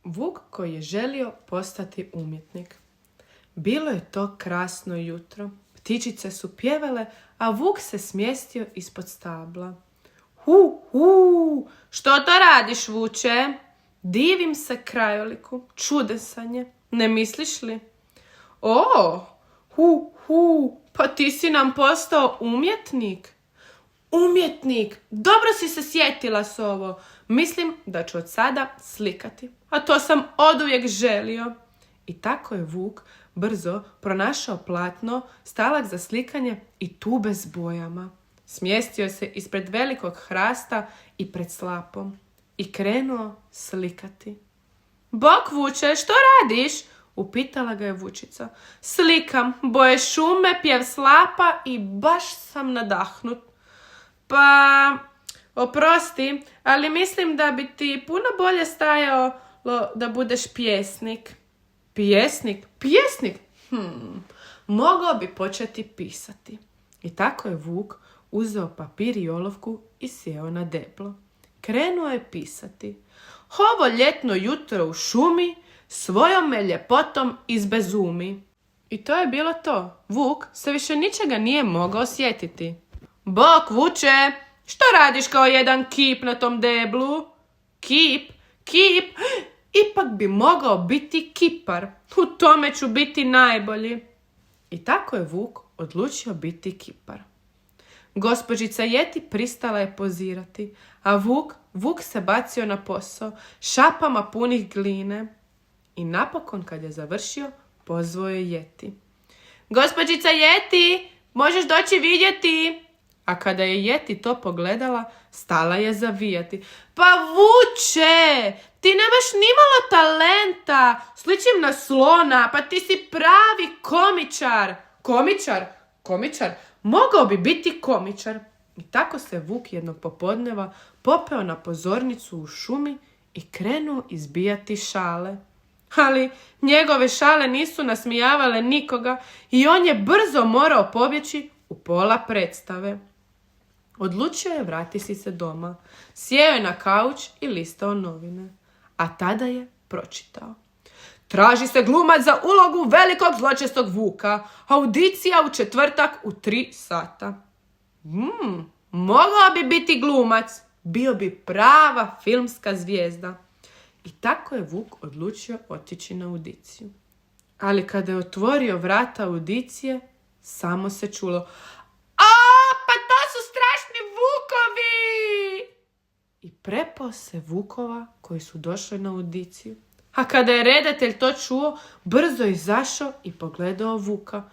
Vuk koji je želio postati umjetnik. Bilo je to krasno jutro. Ptičice su pjevale, a Vuk se smjestio ispod stabla. Što to radiš, Vuče? Divim se krajoliku, čudesan je, ne misliš li? Pa ti si nam postao umjetnik. Umjetnik, dobro si se sjetila s ovo. Mislim da ću od sada slikati, a to sam oduvijek želio. I tako je Vuk brzo pronašao platno, stalak za slikanje i tube s bojama. Smjestio se ispred velikog hrasta i pred slapom i krenuo slikati. Bok, Vuče, što radiš? Upitala ga je Vučica. Slikam, boje šume, pjev slapa i baš sam nadahnut. Pa, oprosti, ali mislim da bi ti puno bolje stajalo da budeš pjesnik. Pjesnik? Pjesnik? Mogao bi početi pisati. I tako je Vuk uzeo papir i olovku i sjeo na deblo. Krenuo je pisati. Ovo ljetno jutro u šumi svojom me ljepotom izbezumi. I to je bilo to. Vuk se više ničega nije mogao sjetiti. Bok, Vuče, što radiš kao jedan kip na tom deblu? Kip? Ipak bi mogao biti kipar. U tome ću biti najbolji. I tako je Vuk odlučio biti kipar. Gospođica Jeti pristala je pozirati, a Vuk se bacio na posao, šapama punih gline. I napokon kad je završio, pozvao je Jeti. Gospođica Jeti, možeš doći vidjeti? A kada je Jeti to pogledala, stala je zavijati. Pa Vuče, ti nemaš nimalo talenta, sličim na slona, pa ti si pravi komičar. Komičar? Mogao bi biti komičar. I tako se Vuk jednog popodneva popeo na pozornicu u šumi i krenuo izbijati šale. Ali njegove šale nisu nasmijavale nikoga i on je brzo morao pobjeći u pola predstave. Odlučio je vratiti se doma, sjeo je na kauč i listao novine. A tada je pročitao. Traži se glumac za ulogu velikog zločestog Vuka. Audicija u četvrtak u 3 sata. Mogao bi biti glumac. Bio bi prava filmska zvijezda. I tako je Vuk odlučio otići na audiciju. Ali kada je otvorio vrata audicije, samo se čulo: pa to su strašni vukovi! I prepao se vukova koji su došli na audiciju. A kada je redatelj to čuo, brzo je izašao i pogledao Vuka.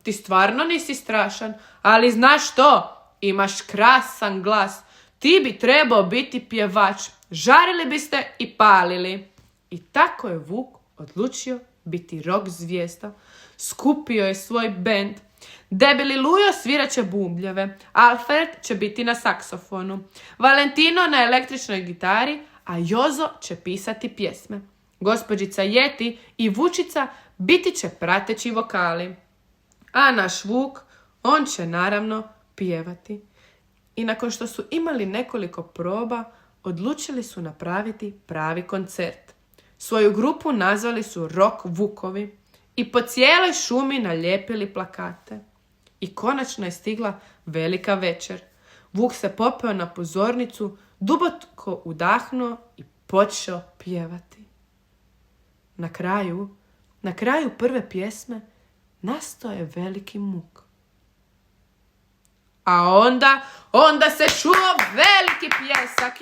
Ti stvarno nisi strašan, ali znaš što? Imaš krasan glas. Ti bi trebao biti pjevač. Žarili biste i palili. I tako je Vuk odlučio biti rock zvijezda. Skupio je svoj bend. Debeli Lujo svirat će bubljeve, Alfred će biti na saksofonu, Valentino na električnoj gitari, a Jozo će pisati pjesme. Gospođica Jeti i Vučica biti će prateći vokali. A naš Vuk, on će naravno pjevati. I nakon što su imali nekoliko proba, odlučili su napraviti pravi koncert. Svoju grupu nazvali su Rock Vukovi i po cijeloj šumi nalijepili plakate. I konačno je stigla velika večer. Vuk se popeo na pozornicu, duboko udahnuo i počeo pjevati. Na kraju prve pjesme nastao je veliki muk. A onda se čuo veliki pljesak.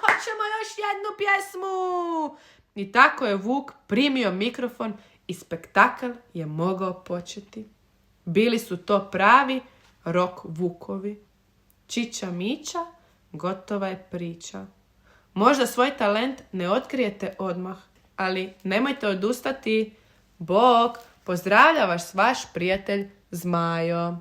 Hoćemo još jednu pjesmu. I tako je Vuk primio mikrofon i spektakl je mogao početi. Bili su to pravi rock vukovi. Čiča miča, gotova je priča. Možda svoj talent ne otkrijete odmah, ali nemojte odustati. Bog, pozdravlja vas vaš prijatelj Zmajo.